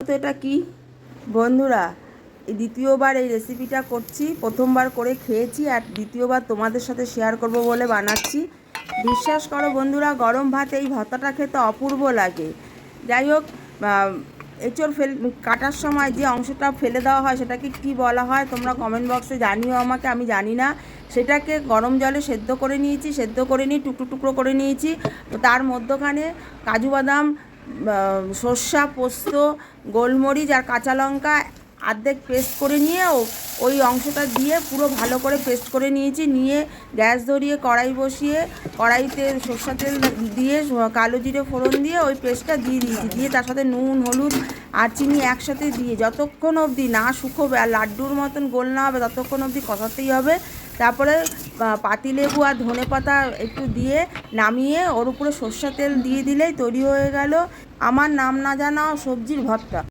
তো এটা কি বন্ধুরা? এই দ্বিতীয়বার এই রেসিপিটা করছি। প্রথমবার করে খেয়েছি আর দ্বিতীয়বার তোমাদের সাথে শেয়ার করব বলে বানাচ্ছি। বিশ্বাস করো বন্ধুরা, গরম ভাতে এই ভর্তাটা খেতে অপূর্ব লাগে। যাই হোক, এঁচোড় কাটার সময় যে অংশটা ফেলে দেওয়া হয় সেটাকে কি বলা হয় তোমরা কমেন্ট বক্সে জানিও আমাকে, আমি জানি না। সেটাকে গরম জলে সেদ্ধ করে নিয়েছি, সেদ্ধ করে নিয়ে টুকরো টুকরো করে নিয়েছি। তো তার মধ্যখানে কাজু বাদাম, সর্ষা, পোস্ত, গোলমরিচ আর কাঁচা লঙ্কা অর্ধেক পেস্ট করে নিয়ে ওই অংশটা দিয়ে পুরো ভালো করে পেস্ট করে নিয়েছি। নিয়ে গ্যাস ধরিয়ে কড়াই বসিয়ে কড়াইতে সর্ষা তেল দিয়ে কালো জিরে ফোড়ন দিয়ে ওই পেস্টটা দিয়ে দিয়েছি। দিয়ে তার সাথে নুন, হলুদ আর চিনি একসাথে দিয়ে যতক্ষণ অবধি না শুকোবে আর লাড্ডুর মতন গোল না হবে ততক্ষণ অবধি কষাতেই হবে। তারপরে পাতিলেবু আর ধনেপাতা একটু দিয়ে নামিয়ে ওর উপরে সর্ষা তেল দিয়ে দিলেই তৈরি হয়ে গেল আমার নাম না জানা সবজির ভর্তা।